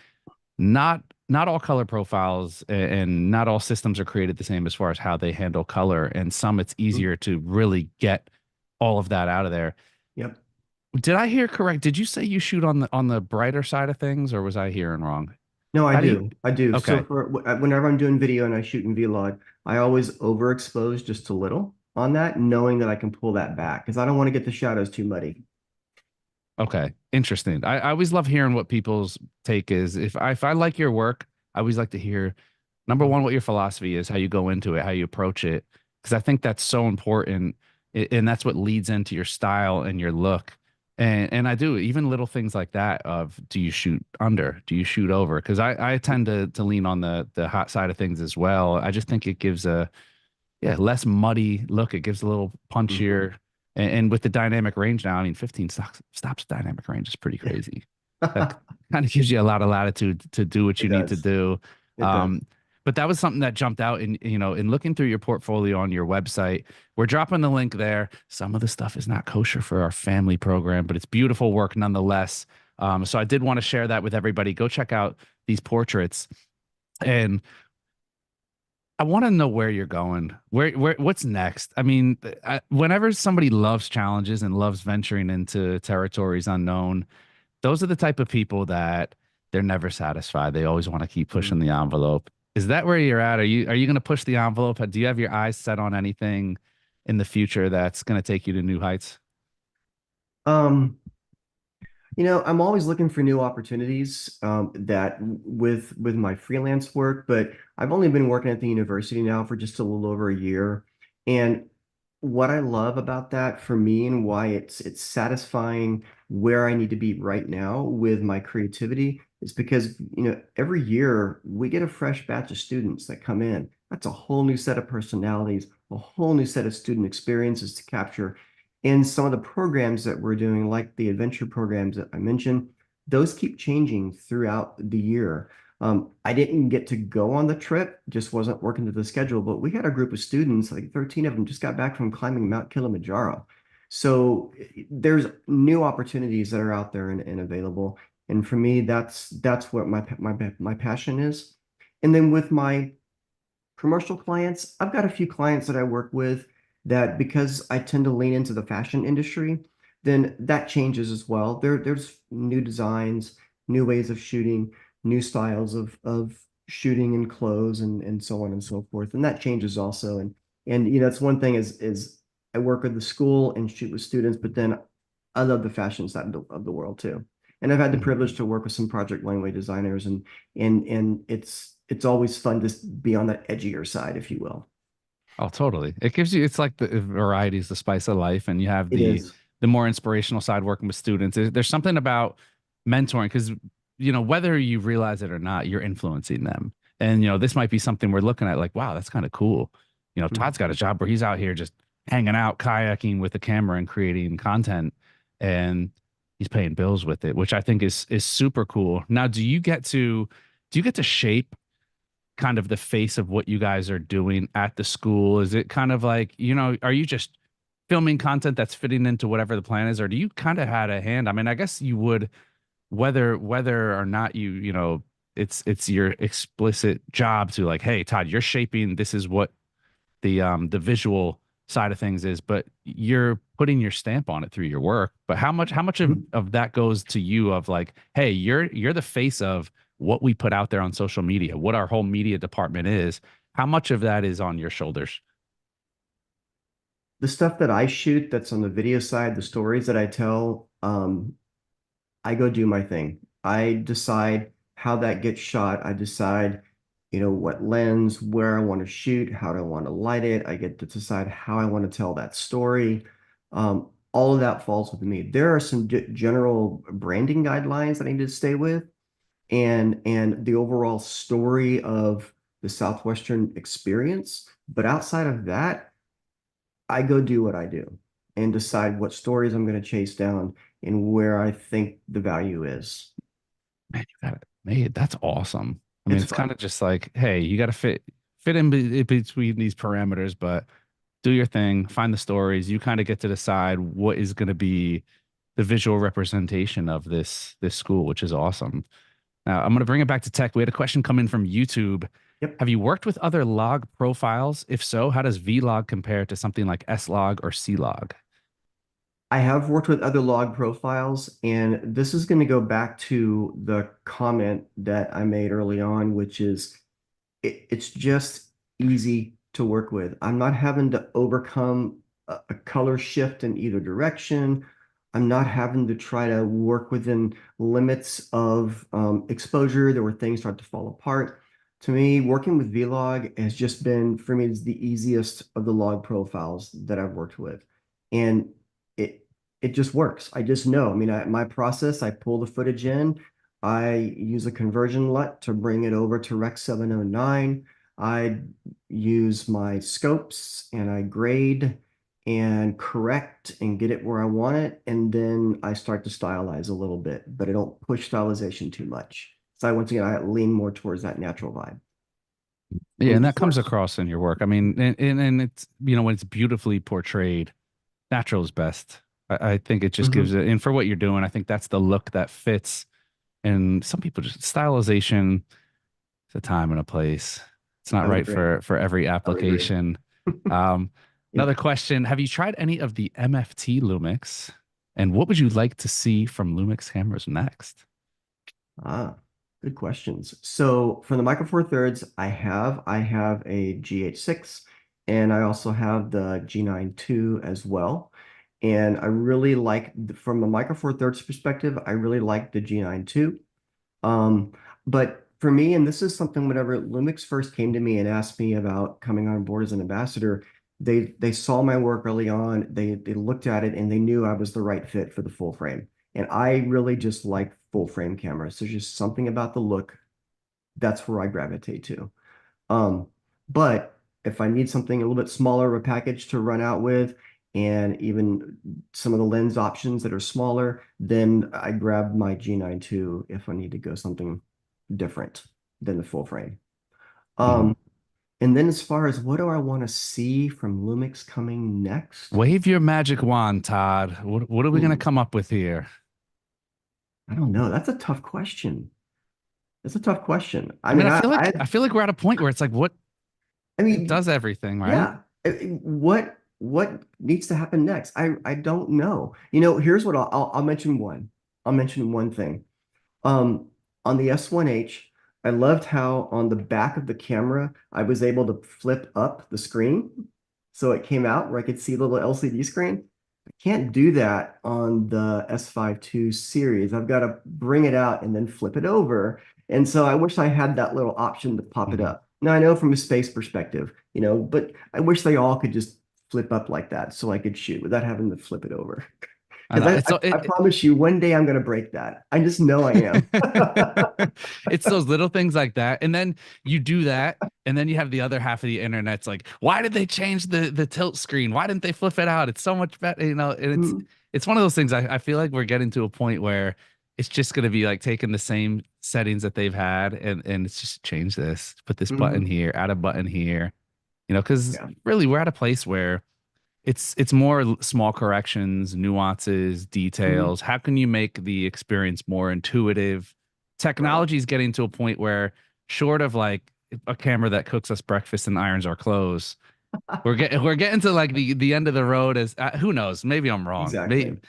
not all color profiles and not all systems are created the same as far as how they handle color. And some it's Mhm. easier to really get all of that out of there. Yep. Did I hear correct? Did you say you shoot on the brighter side of things, or was I hearing wrong? No, I How do you? do. I do. So Okay. for whenever I'm doing video and I shoot in vlog, I always overexpose just a little on that, knowing that I can pull that back because I don't want to get the shadows too muddy. Okay. Interesting. I always love hearing what people's take is. If I like your work, I always like to hear number one what your philosophy is, how you go into it, how you approach it, because I think that's so important, and that's what leads into your style and your look. And I do even little things like that of do you shoot under, do you shoot over? Because I tend to lean on the hot side of things as well. I just think it gives a less muddy look. It gives a little Mhm. punchier. And with the dynamic range now, I mean, 15 stops dynamic range is pretty crazy. That kind of gives you a lot of latitude to do what It you need to does. do. It does. Um, but that was something that jumped out in, in looking through your portfolio on your website. We're dropping the link there. Some of the stuff is not kosher for our family program, but it's beautiful work nonetheless. So I did want to share that with everybody. Go check out these portraits. And I want to know where you're going. What's next? I mean, whenever somebody loves challenges and loves venturing into territories unknown, those are the type of people that they're never satisfied. They always want to keep pushing Mhm. the envelope. Is that where you're at? Are you going to push the envelope? Do you have your eyes set on anything in the future that's going to take you to new heights? Um, I'm always looking for new opportunities with my freelance work, but I've only been working at the university now for just a little over a year. And what I love about that for me and why it's satisfying where I need to be right now with my creativity is because, every year we get a fresh batch of students that come in. That's a whole new set of personalities, a whole new set of student experiences to capture. And some of the programs that we're doing, like the adventure programs that I mentioned, those keep changing throughout the year. I didn't get to go on the trip, just wasn't working to the schedule, but we had a group of students, like 13 of them just got back from climbing Mount Kilimanjaro. So there's new opportunities that are out there and available. And for me, that's what my passion is. And then with my commercial clients, I've got a few clients that I work with that because I tend to lean into the fashion industry, then that changes as well. There's new designs, new ways of shooting, new styles of shooting and clothes and so on and so forth. And that changes also. And that's one thing is I work with the school and shoot with students, but then I love the fashion side of the world too. And I've had the privilege to work with some project laneway designers and it's always fun to be on that edgier side, if you will. Oh, totally. It gives you, it's like the variety is the spice of life, and you have It is. the more inspirational side working with students. There's something about mentoring because whether you realize it or not, you're influencing them. And this might be something we're looking at like, wow, that's kind of cool. Mhm. Todd's got a job where he's out here just hanging out, kayaking with the camera and creating content, and he's paying bills with it, which I think is super cool. Now, do you get to shape kind of the face of what you guys are doing at the school? Is it kind of like, are you just filming content that's fitting into whatever the plan is, or do you kind of had a hand? I mean, I guess you would, whether or not it's your explicit job to like, hey, Todd, you're shaping, this is what the visual side of things is, but you're putting your stamp on it through your work. But how much of, Mhm. of that goes to you of like, hey, you're the face of what we put out there on social media, what our whole media department is. How much of that is on your shoulders? The stuff that I shoot that's on the video side, the stories that I tell, I go do my thing. I decide how that gets shot. I decide, what lens, where I want to shoot, how do I want to light it. I get to decide how I want to tell that story. All of that falls with me. There are some general branding guidelines that I need to stay with, and the overall story of the Southwestern experience. But outside of that, I go do what I do and decide what stories I'm going to chase down and where I think the value is. Man, you got it made. That's awesome. I mean, It's it's kind fun. of just like, hey, you got to fit in between these parameters, but do your thing, find the stories. You kind of get to decide what is going to be the visual representation of this school, which is awesome. Now, I'm going to bring it back to tech. We had a question come in from YouTube. Yep. Have you worked with other log profiles? If so, how does Vlog compare to something like Slog or Clog? I have worked with other log profiles, and this is going to go back to the comment that I made early on, which is it's just easy to work with. I'm not having to overcome a color shift in either direction I'm not having to try to work within limits of exposure where things start to fall apart. To me, working with Vlog has just been, for me, it's the easiest of the log profiles that I've worked with. And it it just works. I just know. I mean, my process, I pull the footage in, I use a conversion LUT to bring it over to Rec 709. I use my scopes and I grade and correct and get it where I want it. And then I start to stylize a little bit, but I don't push stylization too much. So once again, I lean more towards that natural vibe. Yeah, And and it that just comes works. across in your work. I mean, and it's, when it's beautifully portrayed, natural is best. I think it just gives Mhm. it, and for what you're doing, I think that's the look that fits. And some people just stylization, it's a time and a place. It's not I would right agree. for every I would agree. application. Um, Another Yep. question: have you tried any of the MFT Lumix? And what would you like to see from Lumix cameras next? Ah, good questions. So for the Micro Four Thirds, I have a GH6 and I also have the G9 II as well. And I really like from a Micro Four Thirds perspective, I really like the G9 II. But for me, and this is something whenever Lumix first came to me and asked me about coming on board as an ambassador, they saw my work early on. They looked at it and they knew I was the right fit for the full frame. And I really just like full frame cameras. There's just something about the look that's where I gravitate to. Um, but if I need something a little bit smaller of a package to run out with, and even some of the lens options that are smaller, then I grab my G9 II if I need to go something different than the full frame. Mhm. Um, and then as far as what do I want to see from Lumix coming next? Wave your magic wand, Todd. What are we going to Ooh, come up with here? I don't know. That's a tough question. That's a tough question. I I mean, mean, I I, feel like I, I feel like we're at a point where it's like, what, I it mean, does everything, right? yeah. What needs to happen next? I don't know. Here's what I'll mention one. I'll mention one thing. Um, on the S1H, I loved how on the back of the camera I was able to flip up the screen so it came out where I could see the little LCD screen. I can't do that on the S5 II series. I've got to bring it out and then flip it over. And so I wish I had that little option to pop it Mhm. up. Now I know from a space perspective, but I wish they all could just flip up like that so I could shoot without having to flip it over. I Because know I, I, I promise you, one day I'm going to break that. I just know I am. it's those little things like that, and then you do that, and then you have the other half of the internet's like, why did they change the tilt screen? Why didn't they flip it out? It's so much better, and Mm, it's one of those things. I feel like we're getting to a point where it's just going to be like taking the same settings that they've had, and it's just change this, put this button mhm. here, add a button here, because Yeah. really we're at a place where it's more small corrections, nuances, Mhm. details. How can you make the experience more intuitive? Right. Technology is getting to a point where, short of like a camera that cooks us breakfast and irons our clothes, we're getting to like the end of the road. As who knows? Maybe I'm wrong. Maybe Exactly.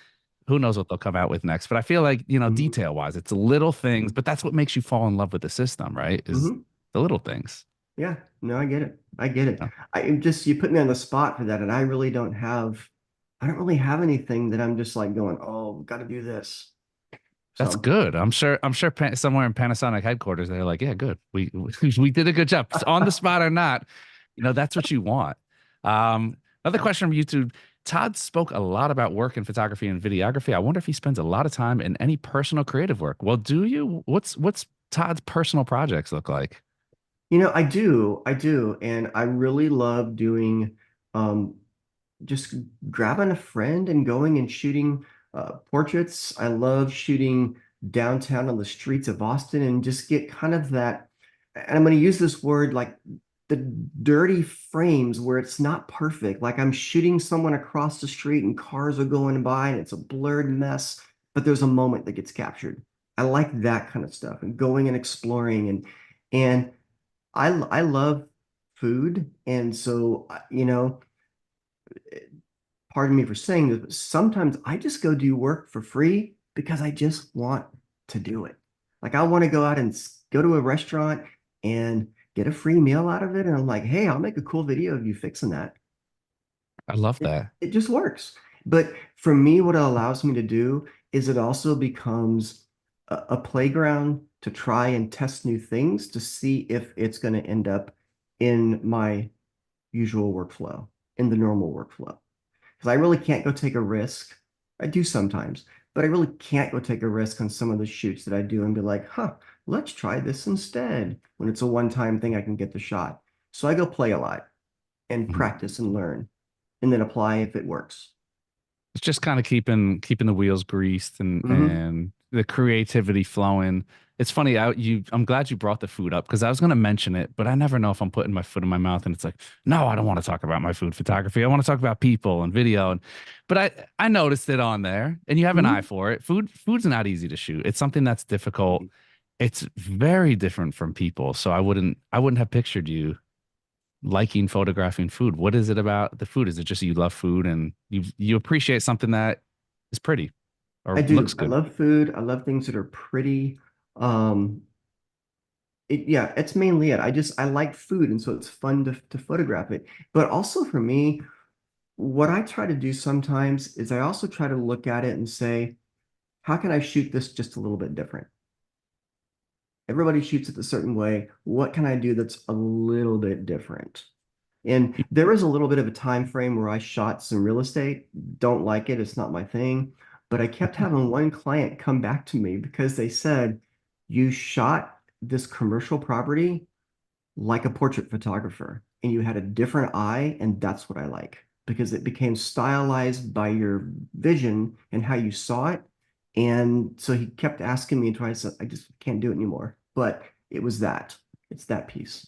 who knows what they'll come out with next? But I feel like Mhm. detail wise, it's little things, but that's what makes you fall in love with the system, right? Is Mhm. the little things. Yeah. No, I get it. I get it. You know? You put me on the spot for that, and I don't really have anything that I'm just like going, oh, got to do this. That's So, good. I'm sure somewhere in Panasonic headquarters, they're like, yeah, good. We did a good job. On the spot or not, that's what you want. Another yeah. question from YouTube. Todd spoke a lot about work in photography and videography. I wonder if he spends a lot of time in any personal creative work. Well, do you? What's Todd's personal projects look like? I do, and I really love doing um, just grabbing a friend and going and shooting portraits. I love shooting downtown on the streets of Austin and just get kind of that. And I'm going to use this word like the dirty frames where it's not perfect. Like I'm shooting someone across the street and cars are going by and it's a blurred mess, but there's a moment that gets captured. I like that kind of stuff and going and exploring and I love food. And so, pardon me for saying this, but sometimes I just go do work for free because I just want to do it. Like I want to go out and go to a restaurant and get a free meal out of it. And I'm like, hey, I'll make a cool video of you fixing that. I love It, that. it just works. But for me, what it allows me to do is it also becomes a playground to try and test new things to see if it's going to end up in my usual workflow, in the normal workflow. Because I really can't go take a risk. I do sometimes, but I really can't go take a risk on some of the shoots that I do and be like, huh, let's try this instead. When it's a one-time thing, I can get the shot. So I go play a lot and Mhm. practice and learn and then apply if it works. It's just kind of keeping the wheels greased and Hmm. the creativity flowing. It's funny, I'm glad you brought the food up because I was going to mention it, but I never know if I'm putting my foot in my mouth and it's like, no, I don't want to talk about my food photography. I want to talk about people and video. And but I noticed it on there, and you have an eye Hmm. for it. Food's not easy to shoot. It's something that's difficult. It's very different from people. So I wouldn't have pictured you liking photographing food. What is it about the food? Is it just you love food and you appreciate something that is pretty I or looks do. I good? love food. I love things that are pretty. Um, yeah, it's mainly it. I like food, and so it's fun to photograph it. But also for me, what I try to do sometimes is I also try to look at it and say, how can I shoot this just a little bit different? Everybody shoots it a certain way. What can I do that's a little bit different? And there was a little bit of a time frame where I shot some real estate. Don't like it. It's not my thing. But I kept having one client come back to me because they said, you shot this commercial property like a portrait photographer, and you had a different eye, and that's what I like because it became stylized by your vision and how you saw it. And so he kept asking me twice. I just can't do it anymore. But it was that. It's that piece.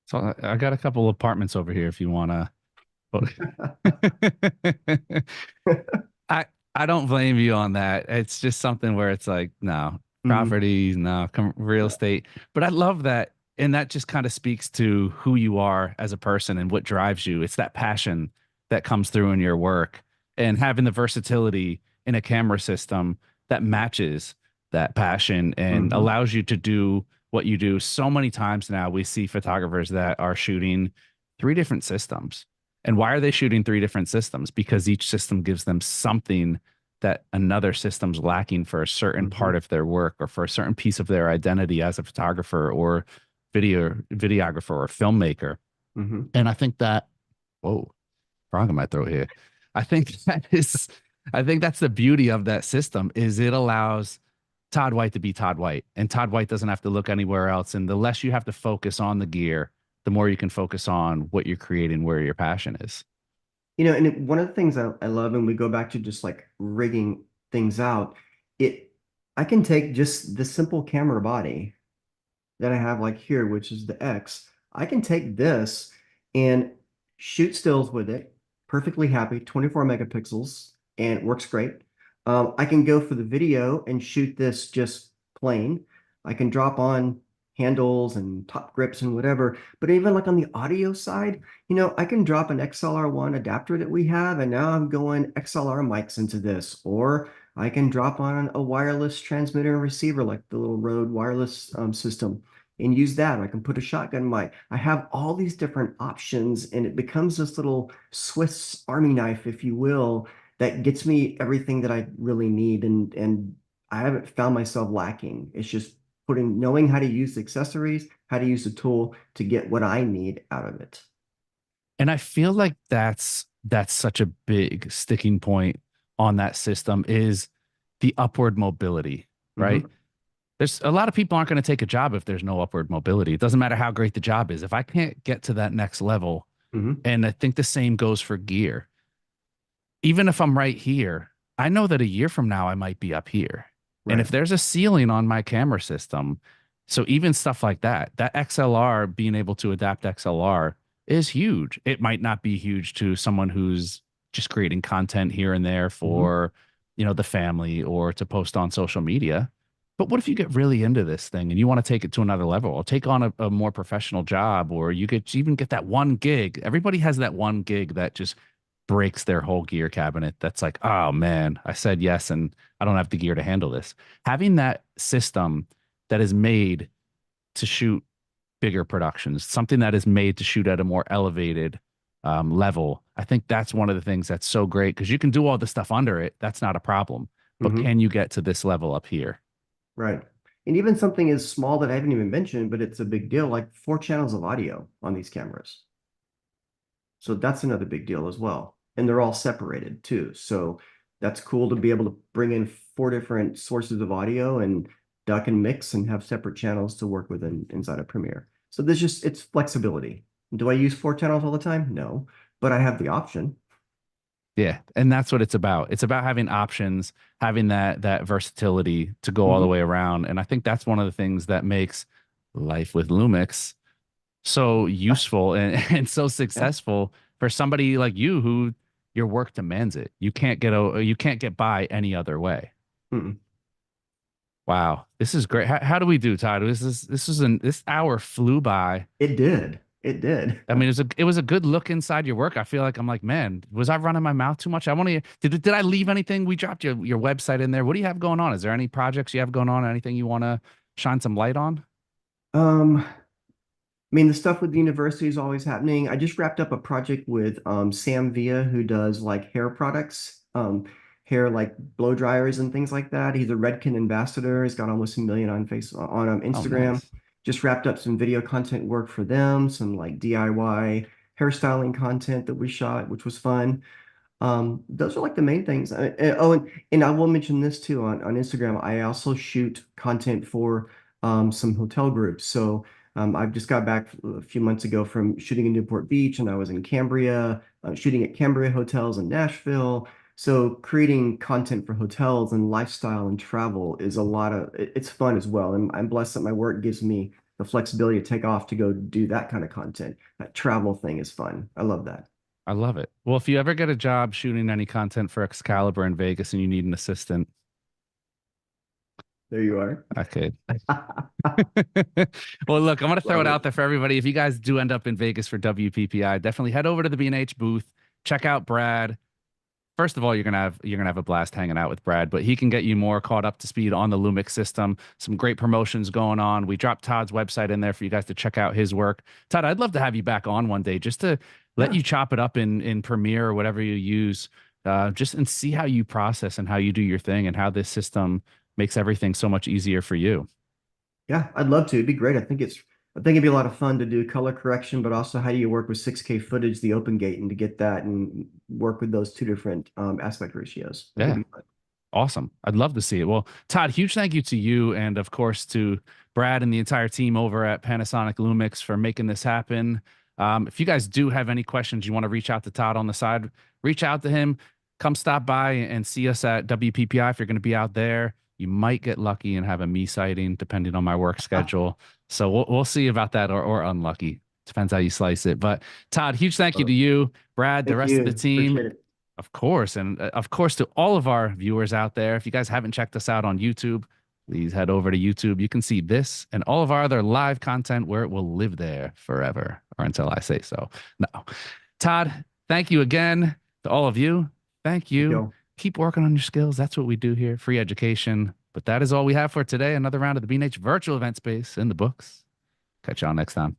So I got a couple apartments over here if you want to. I I don't blame you on that. It's just something where it's like, no, Mhm. properties, no, real estate. But I love that. And that just kind of speaks to who you are as a person and what drives you. It's that passion that comes through in your work and having the versatility in a camera system that matches that passion and Mhm. allows you to do what you do. So many times now we see photographers that are shooting three different systems. And why are they shooting three different systems? Because each system gives them something that another system's lacking for a certain part Mhm. of their work or for a certain piece of their identity as a photographer or videographer or filmmaker. Mhm. And I think that, whoa, frog in my throat here. I think that is, I think that's the beauty of that system is it allows Todd White to be Todd White, and Todd White doesn't have to look anywhere else. And the less you have to focus on the gear, the more you can focus on what you're creating, where your passion is. One of the things I love, and we go back to just like rigging things out, it I can take just the simple camera body that I have like here, which is the X. I can take this and shoot stills with it, perfectly happy, 24 megapixels, and it works great. I can go for the video and shoot this just plain. I can drop on handles and top grips and whatever. But even like on the audio side, I can drop an XLR1 adapter that we have, and now I'm going XLR mics into this, or I can drop on a wireless transmitter and receiver like the little Rode wireless system and use that. I can put a shotgun mic. I have all these different options, and it becomes this little Swiss Army knife, if you will, that gets me everything that I really need. And I haven't found myself lacking. It's just knowing how to use the accessories, how to use the tool to get what I need out of it. And I feel like that's such a big sticking point on that system is the upward mobility, right? Hmm. There's a lot of people aren't going to take a job if there's no upward mobility. It doesn't matter how great the job is. If I can't get to that next level, Hmm. and I think the same goes for gear. Even if I'm right here, I know that a year from now I might be up here. And Right. if there's a ceiling on my camera system, so even stuff like that, that XLR being able to adapt XLR is huge. It might not be huge to someone who's just creating content here and there Hmm. for, the family or to post on social media. But what if you get really into this thing and you want to take it to another level or take on a more professional job or you could even get that one gig? Everybody has that one gig that just breaks their whole gear cabinet. That's like, oh man, I said yes, and I don't have the gear to handle this. Having that system that is made to shoot bigger productions, something that is made to shoot at a more elevated level. I think that's one of the things that's so great because you can do all the stuff under it. That's not a problem. But Mhm. can you get to this level up here? Right. And even something as small that I haven't even mentioned, but it's a big deal, like 4 channels of audio on these cameras. So that's another big deal as well. And they're all separated too. So that's cool to be able to bring in 4 different sources of audio and duck and mix and have separate channels to work with inside of Premiere. So there's just, it's flexibility. Do I use 4 channels all the time? No, but I have the option. Yeah, and that's what it's about. It's about having options, having that versatility to go all the way around. And I think that's one of the things that makes life with Lumix so useful and so Yeah. successful for somebody like you who your work demands it. You can't get by any other way. Mm-mm. Wow, this is great. How do we do, Todd? This hour flew by. It did. It did. I mean, it was a good look inside your work. I feel like I'm like, man, was I running my mouth too much? I want to. Did I leave anything? We dropped your website in there. What do you have going on? Is there any projects you have going on? Anything you want to shine some light on? I mean, the stuff with the university is always happening. I just wrapped up a project with Sam Villa, who does like hair products, hair like blow dryers and things like that. He's a Redken ambassador. He's got almost 1 million on Oh, Instagram. nice. Just wrapped up some video content work for them, some like DIY hairstyling content that we shot, which was fun. Those are like the main things. Oh, and I will mention this too on Instagram. I also shoot content for some hotel groups. So I've just got back a few months ago from shooting in Newport Beach, and I was in Cambria, shooting at Cambria hotels in Nashville. So creating content for hotels and lifestyle and travel is it's fun as well. And I'm blessed that my work gives me the flexibility to take off to go do that kind of content. That travel thing is fun. I love that. I love it. Well, if you ever get a job shooting any content for Excalibur in Vegas and you need an assistant, There you are. I could. Well, look, I'm going to throw Love it it. out there for everybody. If you guys do end up in Vegas for WPPI, definitely head over to the B&H booth, check out Brad. First of all, you're gonna have a blast hanging out with Brad, but he can get you more caught up to speed on the Lumix system. Some great promotions going on. We dropped Todd's website in there for you guys to check out his work. Todd, I'd love to have you back on one day just to let Yeah. you chop it up in Premiere or whatever you use, just and see how you process and how you do your thing and how this system makes everything so much easier for you. Yeah, I'd love to. It'd be great. I think it'd be a lot of fun to do color correction, but also how do you work with 6K footage, the open gate, and to get that and work with those 2 different aspect ratios. That could Yeah. be fun. Awesome. I'd love to see it. Well, Todd, huge thank you to you and of course to Brad and the entire team over at Panasonic Lumix for making this happen. If you guys do have any questions, you want to reach out to Todd on the side, reach out to him, come stop by and see us at WPPI if you're going to be out there. You might get lucky and have a me sighting depending on my work schedule. So we'll see about that or unlucky. Depends how you slice it. But Todd, huge thank you to you, Brad, the Thank rest you. of the team. Appreciate it. Of course. And of course, to all of our viewers out there, if you guys haven't checked us out on YouTube, please head over to YouTube. You can see this and all of our other live content where it will live there forever or until I say so. No. Todd, thank you again to all of you. Thank you. you. Keep working on your skills. That's what we do here. Free education. But that is all we have for today. Another round of the B&H virtual event space in the books. Catch y'all next time.